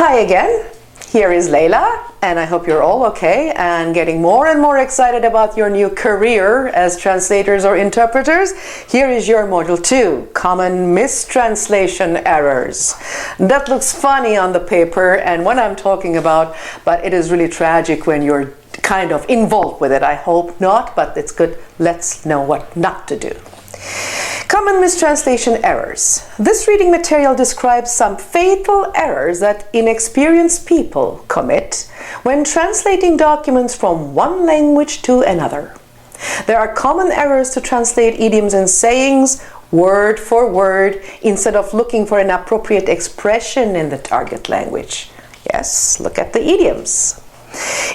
Hi again, here is Layla, and I hope you're all okay and getting more and more excited about your new career as translators or interpreters. Here is your Module 2, Common Mistranslation Errors. That looks funny on the paper and what I'm talking about, but it is really tragic when you're kind of involved with it. I hope not, but it's good. Let's know what not to do. Common mistranslation errors. This reading material describes some fatal errors that inexperienced people commit when translating documents from one language to another. There are common errors to translate idioms and sayings word for word instead of looking for an appropriate expression in the target language. Yes, look at the idioms.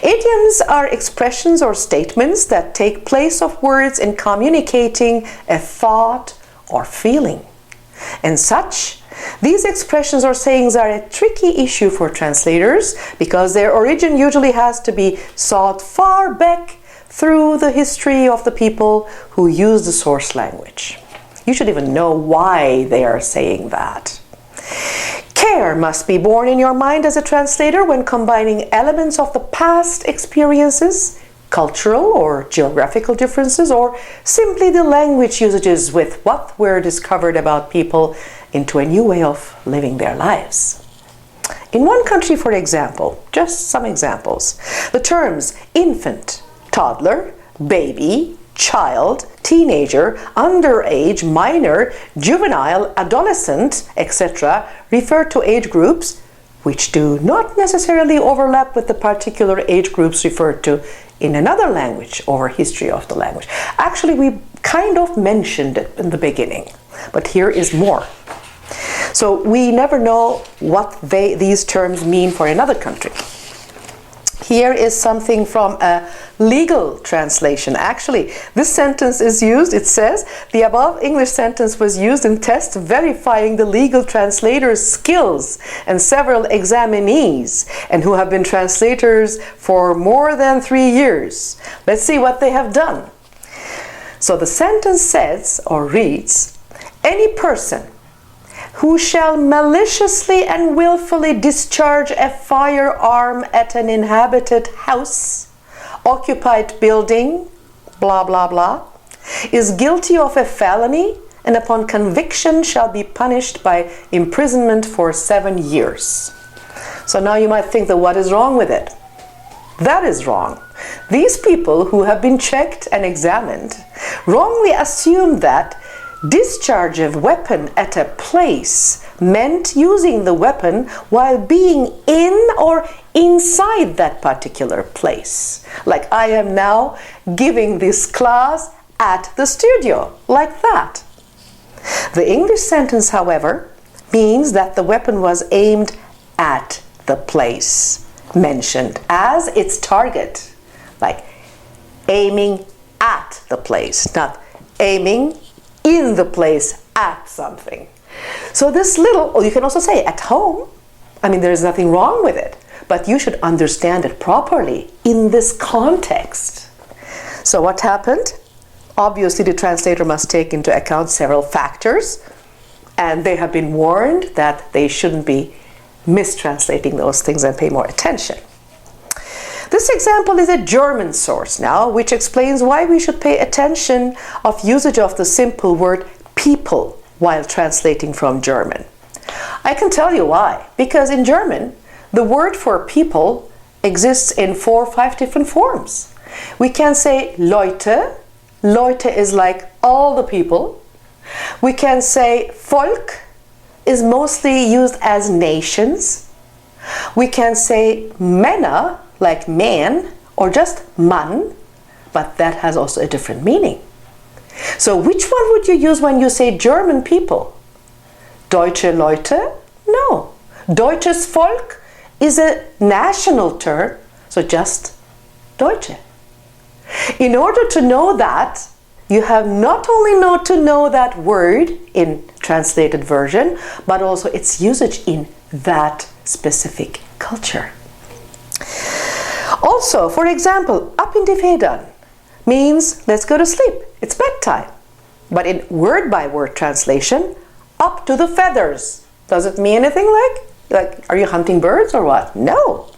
Idioms are expressions or statements that take place of words in communicating a thought or feeling. And such, these expressions or sayings are a tricky issue for translators because their origin usually has to be sought far back through the history of the people who use the source language. You should even know why they are saying that. Care must be borne in your mind as a translator when combining elements of the past experiences, cultural or geographical differences, or simply the language usages with what were discovered about people into a new way of living their lives. In one country, for example, just some examples, the terms infant, toddler, baby, child, teenager, underage, minor, juvenile, adolescent, etc. refer to age groups which do not necessarily overlap with the particular age groups referred to in another language or history of the language. Actually, we kind of mentioned it in the beginning, but here is more. So we never know what these terms mean for another country. Here is something from a legal translation. Actually, this sentence is used, it says, the above English sentence was used in tests verifying the legal translator's skills and several examinees and who have been translators for more than 3 years. Let's see what they have done. So the sentence says or reads, any person who shall maliciously and willfully discharge a firearm at an inhabited house, occupied building, blah, blah, blah, is guilty of a felony and upon conviction shall be punished by imprisonment for 7 years. So now you might think that what is wrong with it? That is wrong. These people who have been checked and examined wrongly assume that discharge of weapon at a place meant using the weapon while being in or inside that particular place. Like I am now giving this class at the studio, like that. The English sentence, however, means that the weapon was aimed at the place mentioned as its target, like aiming at the place, not aiming in the place at something. So this little, or you can also say at home, I mean there is nothing wrong with it, but you should understand it properly in this context. So what happened? Obviously the translator must take into account several factors, and they have been warned that they shouldn't be mistranslating those things and pay more attention. This example is a German source now, which explains why we should pay attention of usage of the simple word people while translating from German. I can tell you why. Because in German, the word for people exists in 4 or 5 different forms. We can say Leute. Leute is like all the people. We can say Volk is mostly used as nations. We can say Männer, like man, or just Mann, but that has also a different meaning. So which one would you use when you say German people? Deutsche Leute? No. Deutsches Volk is a national term, so just Deutsche. In order to know that, you have not only to know that word in translated version, but also its usage in that specific culture. Also, for example, ab in die Federn means let's go to sleep, it's bedtime. But in word-by-word translation, up to the feathers, does it mean anything like Like, are you hunting birds or what? No,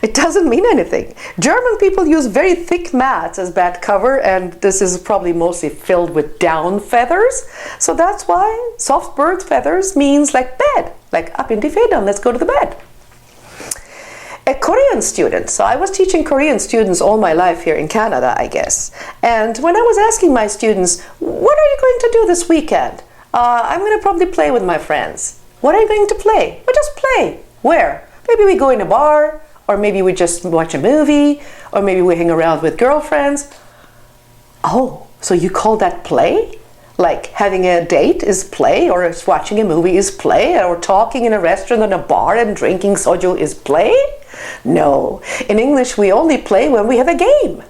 it doesn't mean anything. German people use very thick mats as bed cover, and this is probably mostly filled with down feathers. So that's why soft bird feathers means like bed, like up in die Federn, let's go to the bed. A Korean student, so I was teaching Korean students all my life here in Canada, I guess. And when I was asking my students, what are you going to do this weekend? I'm going to probably play with my friends. What are you going to play? Well, just play. Where? Maybe we go in a bar, or maybe we just watch a movie, or maybe we hang around with girlfriends. Oh, so you call that play? Like having a date is play, or watching a movie is play, or talking in a restaurant and a bar and drinking soju is play? No, in English we only play when we have a game.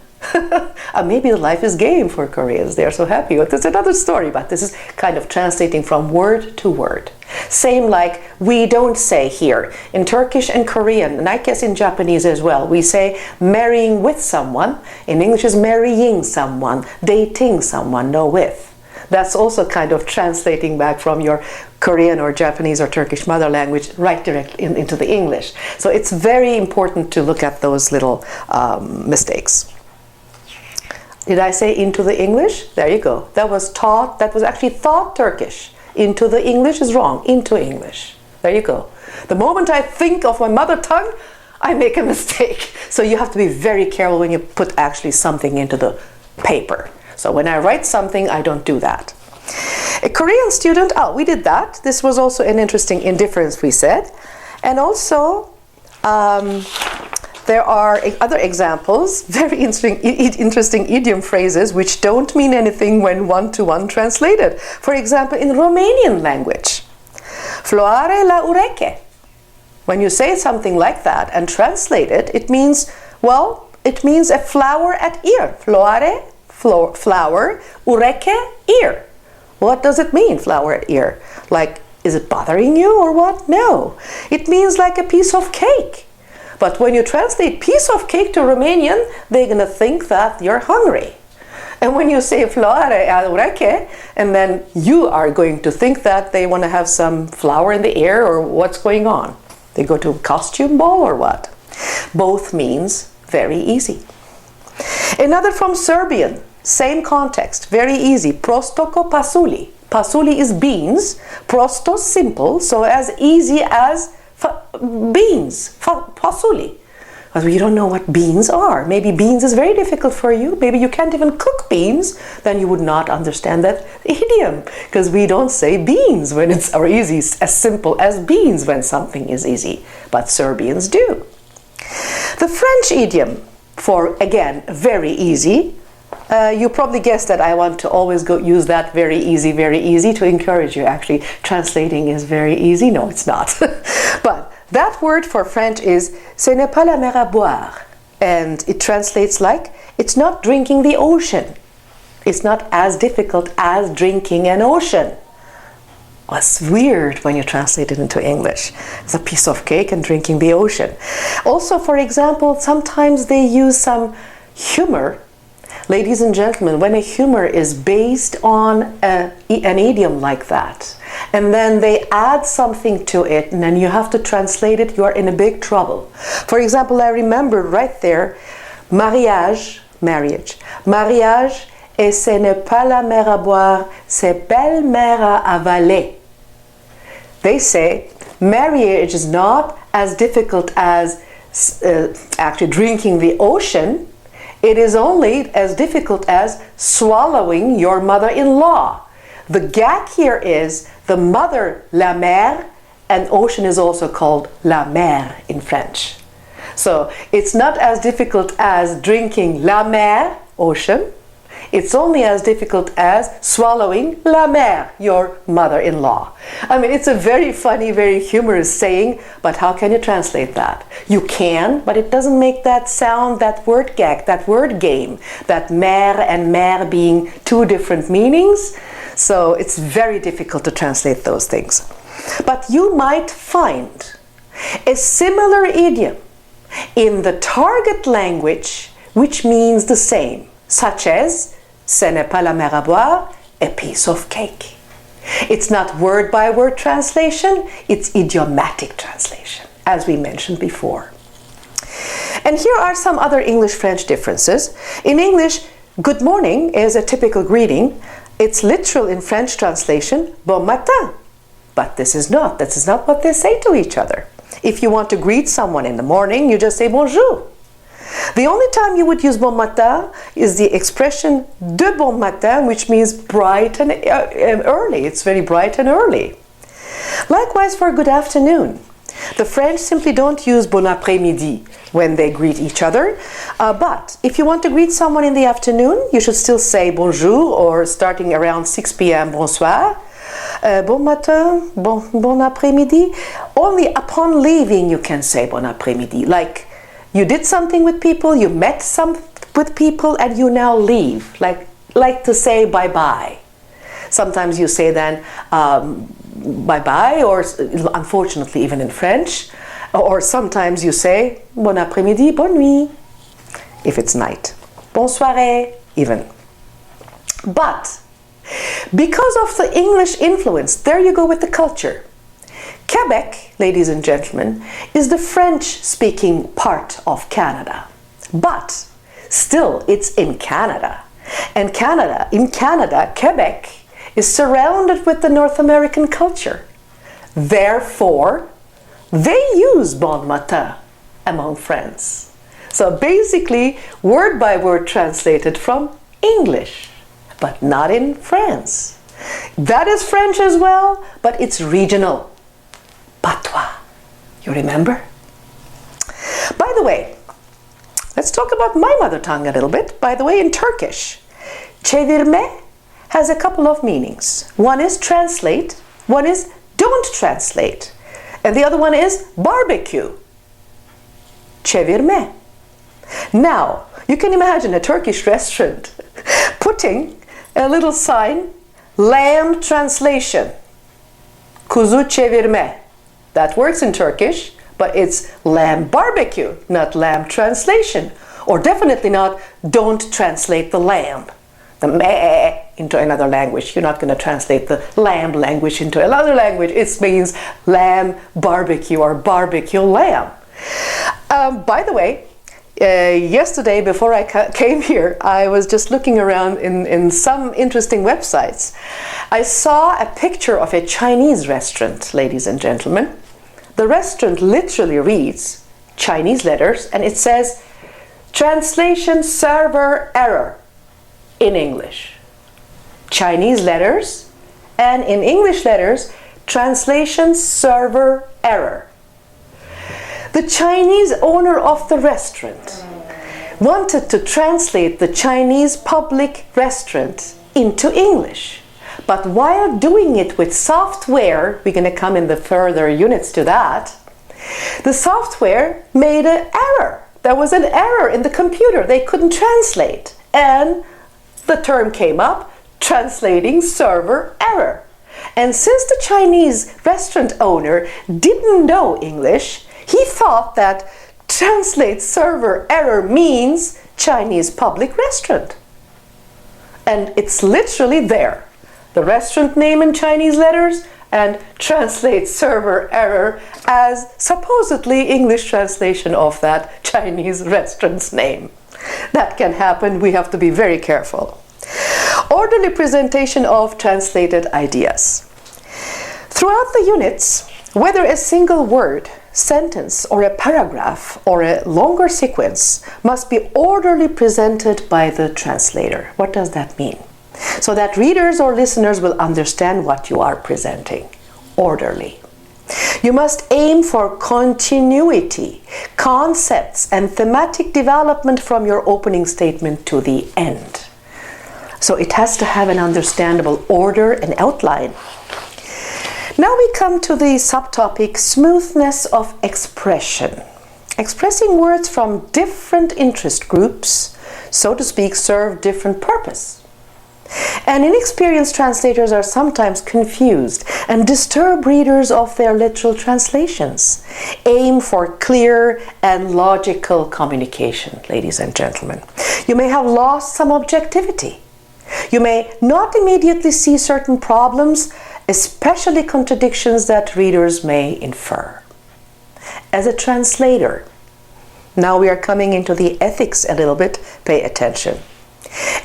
Maybe life is game for Koreans. They are so happy. But that's another story, but this is kind of translating from word to word. Same like we don't say here. In Turkish and Korean, and I guess in Japanese as well, we say marrying with someone. In English is marrying someone, dating someone, no with. That's also kind of translating back from your Korean or Japanese or Turkish mother language right directly into the English. So it's very important to look at those little mistakes. Did I say into the English? There you go. That was taught, that was actually thought Turkish. Into the English is wrong. Into English. There you go. The moment I think of my mother tongue, I make a mistake. So you have to be very careful when you put actually something into the paper. So when I write something, I don't do that. A Korean student, we did that. This was also an interesting indifference, we said. And also, there are other examples, very interesting idiom phrases which don't mean anything when one-to-one translated. For example, in Romanian language, floare la ureche. When you say something like that and translate it, it means, well, it means a flower at ear. Floare, flower, ureche, ear. What does it mean, flower at ear? Like, is it bothering you or what? No. It means like a piece of cake. But when you translate piece of cake to Romanian, they're going to think that you're hungry. And when you say floare a ureche, and then you are going to think that they want to have some flower in the ear or what's going on. They go to a costume ball or what? Both means very easy. Another from Serbian, same context, very easy. Prostoko pasuli. Pasuli is beans. Prosto, simple, so as easy as beans, pasuli. But we don't know what beans are. Maybe beans is very difficult for you. Maybe you can't even cook beans. Then you would not understand that idiom, because we don't say beans when it's or easy, as simple as beans when something is easy. But Serbians do. The French idiom for, again, very easy. You probably guessed that I want to always use that very easy to encourage you. Actually, translating is very easy. No, it's not. But that word for French is "ce n'est pas la mer à boire," and it translates like it's not drinking the ocean. It's not as difficult as drinking an ocean. Well, it's weird when you translate it into English. It's a piece of cake and drinking the ocean. Also, for example, sometimes they use some humor. Ladies and gentlemen, when a humor is based on an idiom like that, and then they add something to it, and then you have to translate it, you are in a big trouble. For example, I remember right there, marriage, mariage, et ce n'est pas la mer à boire, c'est belle mer à avaler. They say marriage is not as difficult as actually drinking the ocean. It is only as difficult as swallowing your mother-in-law. The gag here is the mother, la mère, and ocean is also called la mer in French. So it's not as difficult as drinking la mer, ocean. It's only as difficult as swallowing la mère, your mother-in-law. I mean, it's a very funny, very humorous saying, but how can you translate that? You can, but it doesn't make that sound, that word gag, that word game, that mère and mère being two different meanings. So it's very difficult to translate those things. But you might find a similar idiom in the target language which means the same, such as ce n'est pas la mer à boire, a piece of cake. It's not word-by-word translation, it's idiomatic translation, as we mentioned before. And here are some other English-French differences. In English, good morning is a typical greeting. It's literal in French translation, bon matin. But this is not what they say to each other. If you want to greet someone in the morning, you just say bonjour. The only time you would use bon matin is the expression de bon matin, which means bright and early. It's very bright and early. Likewise for good afternoon. The French simply don't use bon après-midi when they greet each other. But if you want to greet someone in the afternoon, you should still say bonjour, or starting around 6 p.m. bonsoir. Bon matin, bon après-midi. Only upon leaving you can say bon après-midi. Like you did something with people, you met with people, and you now leave. Like to say bye-bye. Sometimes you say then bye-bye, or unfortunately even in French. Or sometimes you say bon après-midi, bonne nuit, if it's night. Bonne soirée, even. But because of the English influence, there you go with the culture. Quebec, ladies and gentlemen, is the French-speaking part of Canada. But still, it's in Canada. And in Canada, Quebec is surrounded with the North American culture. Therefore, they use bon matin among friends. So basically, word by word translated from English, but not in France. That is French as well, but it's regional. Patois. You remember? By the way, let's talk about my mother tongue a little bit. By the way, in Turkish, çevirme has a couple of meanings. One is translate, one is don't translate, and the other one is barbecue. Çevirme. Now, you can imagine a Turkish restaurant putting a little sign, lamb translation, kuzu çevirme. That works in Turkish, but it's lamb barbecue, not lamb translation. Or definitely not, don't translate the lamb, the meh, into another language. You're not going to translate the lamb language into another language. It means lamb barbecue or barbecue lamb. By the way, yesterday before I came here, I was just looking around in some interesting websites. I saw a picture of a Chinese restaurant, ladies and gentlemen. The restaurant literally reads Chinese letters, and it says translation server error in English. Chinese letters, and in English letters, translation server error. The Chinese owner of the restaurant wanted to translate the Chinese public restaurant into English. But while doing it with software, we're going to come in the further units to that, the software made an error. There was an error in the computer. They couldn't translate. And the term came up, translating server error. And since the Chinese restaurant owner didn't know English, he thought that translate server error means Chinese public restaurant. And it's literally there. The restaurant name in Chinese letters and translate server error as supposedly English translation of that Chinese restaurant's name. That can happen. We have to be very careful. Orderly presentation of translated ideas. Throughout the units, whether a single word, sentence, or a paragraph, or a longer sequence must be orderly presented by the translator. What does that mean? So that readers or listeners will understand what you are presenting. Orderly. You must aim for continuity, concepts, and thematic development from your opening statement to the end. So it has to have an understandable order and outline. Now we come to the subtopic smoothness of expression. Expressing words from different interest groups, so to speak, serve different purpose. And inexperienced translators are sometimes confused and disturb readers of their literal translations. Aim for clear and logical communication, ladies and gentlemen. You may have lost some objectivity. You may not immediately see certain problems especially contradictions that readers may infer. As a translator, now we are coming into the ethics a little bit, pay attention.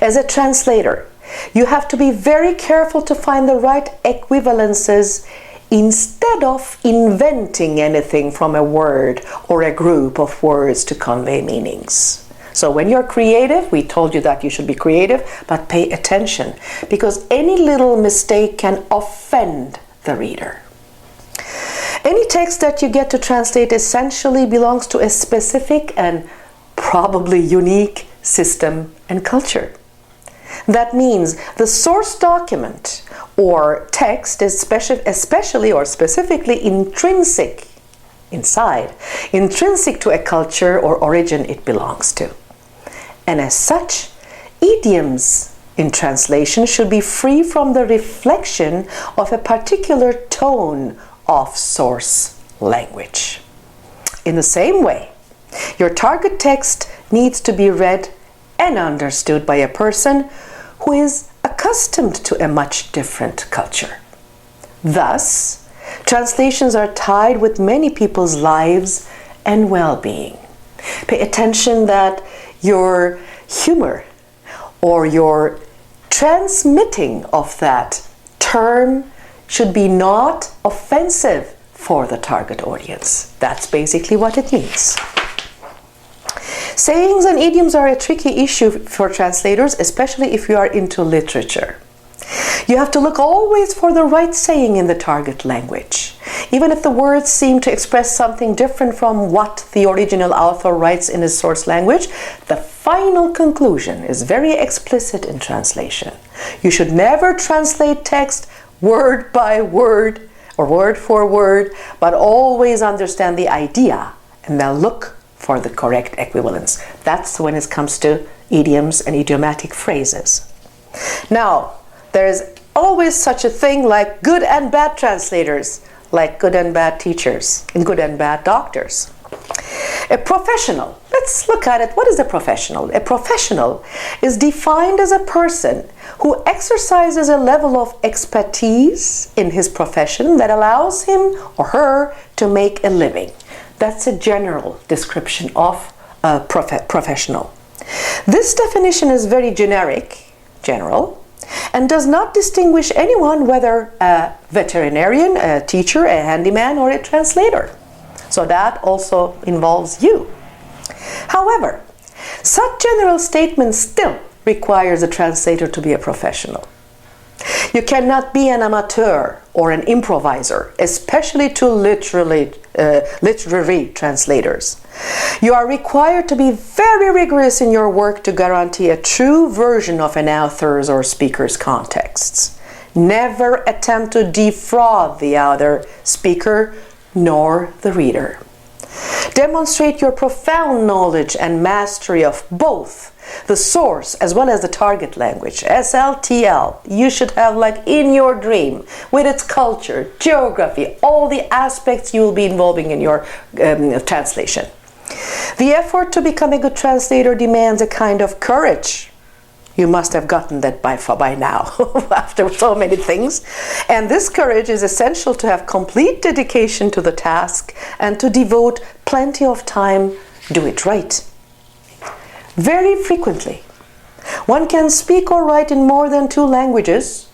As a translator, you have to be very careful to find the right equivalences instead of inventing anything from a word or a group of words to convey meanings. So when you're creative, we told you that you should be creative, but pay attention, because any little mistake can offend the reader. Any text that you get to translate essentially belongs to a specific and probably unique system and culture. That means the source document or text is especially or specifically intrinsic to a culture or origin it belongs to. And as such, idioms in translation should be free from the reflection of a particular tone of source language. In the same way, your target text needs to be read and understood by a person who is accustomed to a much different culture. Thus, translations are tied with many people's lives and well-being. Pay attention that your humor or your transmitting of that term should be not offensive for the target audience. That's basically what it means. Sayings and idioms are a tricky issue for translators, especially if you are into literature. You have to look always for the right saying in the target language. Even if the words seem to express something different from what the original author writes in his source language, the final conclusion is very explicit in translation. You should never translate text word by word or word for word, but always understand the idea and then look for the correct equivalence. That's when it comes to idioms and idiomatic phrases. Now, there is always such a thing like good and bad translators, like good and bad teachers, and good and bad doctors. A professional, let's look at it. What is a professional? A professional is defined as a person who exercises a level of expertise in his profession that allows him or her to make a living. That's a general description of a professional. This definition is very generic, general, and does not distinguish anyone, whether a veterinarian, a teacher, a handyman, or a translator. So that also involves you. However, such general statements still requires a translator to be a professional. You cannot be an amateur or an improviser, especially to literary translators. You are required to be very rigorous in your work to guarantee a true version of an author's or speaker's contexts. Never attempt to defraud the other speaker nor the reader. Demonstrate your profound knowledge and mastery of both the source as well as the target language, SLTL. You should have, like in your dream, with its culture, geography, all the aspects you will be involving in your translation. The effort to become a good translator demands a kind of courage. You must have gotten that by now, after so many things. And this courage is essential to have complete dedication to the task and to devote plenty of time, do it right. Very frequently, one can speak or write in more than 2 languages,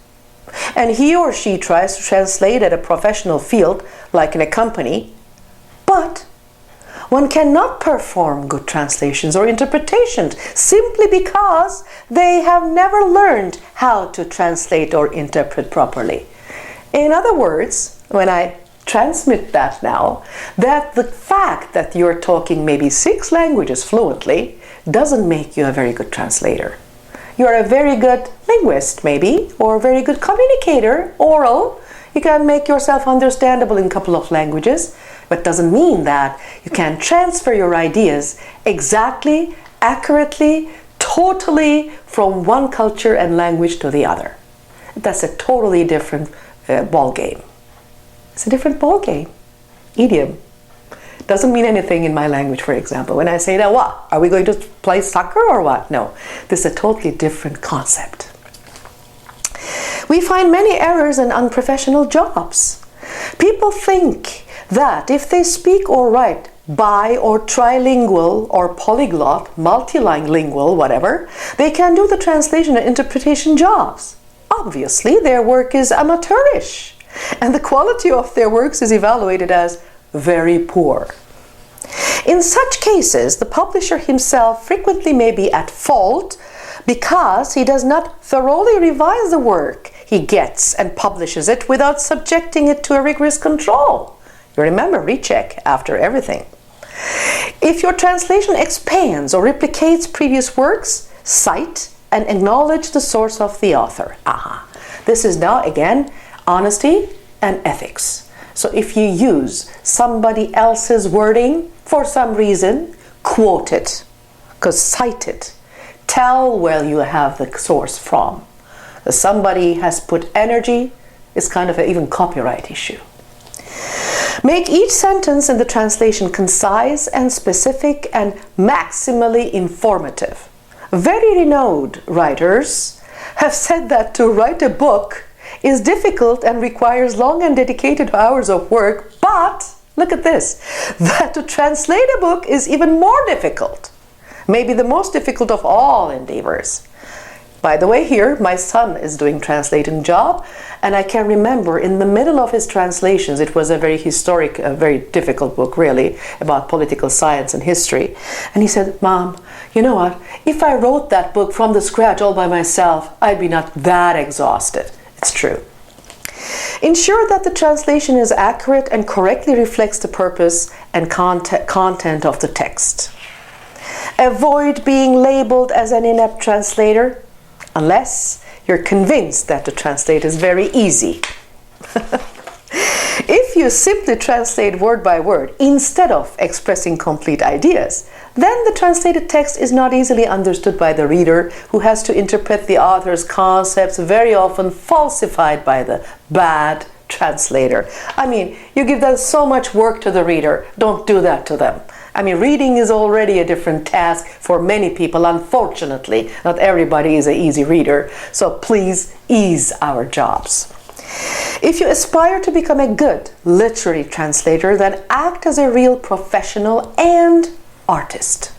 and he or she tries to translate at a professional field, like in a company, but one cannot perform good translations or interpretations simply because they have never learned how to translate or interpret properly. In other words, when I transmit that now, that the fact that you're talking maybe 6 languages fluently doesn't make you a very good translator. You're a very good linguist, maybe, or a very good communicator, oral. You can make yourself understandable in a couple of languages, but doesn't mean that you can transfer your ideas exactly, accurately, totally from one culture and language to the other. That's a totally different ball game. It's a different ball game. Idiom doesn't mean anything in my language, for example. When I say that, what? Are we going to play soccer or what? No, this is a totally different concept. We find many errors in unprofessional jobs. People think that if they speak or write bi or trilingual or polyglot, multilingual, whatever, they can do the translation and interpretation jobs. Obviously, their work is amateurish, and the quality of their works is evaluated as very poor. In such cases, the publisher himself frequently may be at fault because he does not thoroughly revise the work he gets and publishes it without subjecting it to a rigorous control. You remember, recheck after everything. If your translation expands or replicates previous works, cite and acknowledge the source of the author. This is now, again, honesty and ethics. So if you use somebody else's wording for some reason, quote it, because cite it. Tell where you have the source from. If somebody has put energy, it's kind of an even copyright issue. Make each sentence in the translation concise and specific and maximally informative. Very renowned writers have said that to write a book is difficult and requires long and dedicated hours of work, but look at this, that to translate a book is even more difficult. Maybe the most difficult of all endeavors. By the way, here my son is doing translating job, and I can remember in the middle of his translations, it was a very historic, a very difficult book really, about political science and history. And he said, "Mom, you know what? If I wrote that book from the scratch all by myself, I'd be not that exhausted." It's true. Ensure that the translation is accurate and correctly reflects the purpose and content of the text. Avoid being labeled as an inept translator unless you're convinced that to translate is very easy. If you simply translate word by word instead of expressing complete ideas, then the translated text is not easily understood by the reader, who has to interpret the author's concepts, very often falsified by the bad translator. I mean, you give them so much work to the reader, don't do that to them. I mean, reading is already a different task for many people. Unfortunately, not everybody is an easy reader, so please ease our jobs. If you aspire to become a good literary translator, then act as a real professional and artist.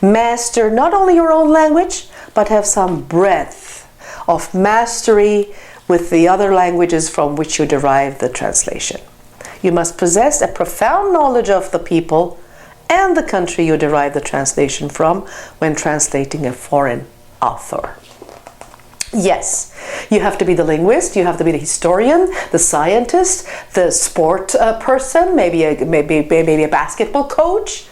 Master not only your own language, but have some breadth of mastery with the other languages from which you derive the translation. You must possess a profound knowledge of the people and the country you derive the translation from when translating a foreign author. Yes, you have to be the linguist, you have to be the historian, the scientist, the sport person, maybe a basketball coach.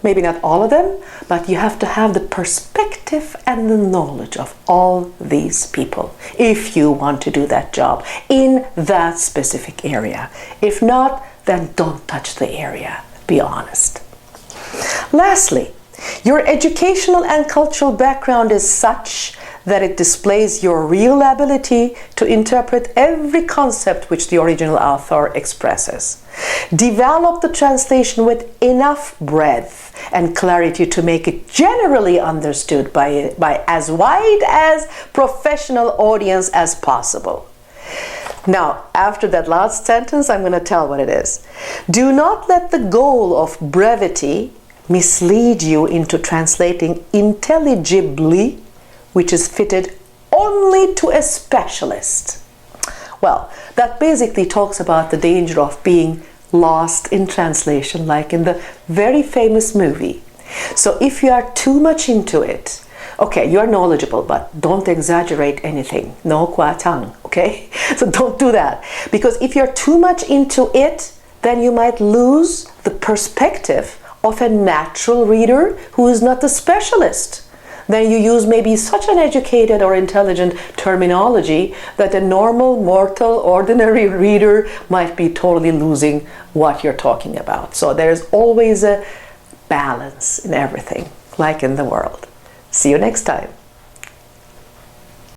Maybe not all of them, but you have to have the perspective and the knowledge of all these people if you want to do that job in that specific area. If not, then don't touch the area. Be honest. Lastly, your educational and cultural background is such that it displays your real ability to interpret every concept which the original author expresses. Develop the translation with enough breadth and clarity to make it generally understood by as wide as professional audience as possible. Now, after that last sentence, I'm going to tell what it is. Do not let the goal of brevity mislead you into translating intelligibly, which is fitted only to a specialist. Well, that basically talks about the danger of being lost in translation, like in the very famous movie. So if you are too much into it, okay, you're knowledgeable, but don't exaggerate anything. No kwatang, okay? So don't do that. Because if you're too much into it, then you might lose the perspective of a natural reader who is not the specialist. Then you use maybe such an educated or intelligent terminology that a normal, mortal, ordinary reader might be totally losing what you're talking about. So there's always a balance in everything, like in the world. See you next time.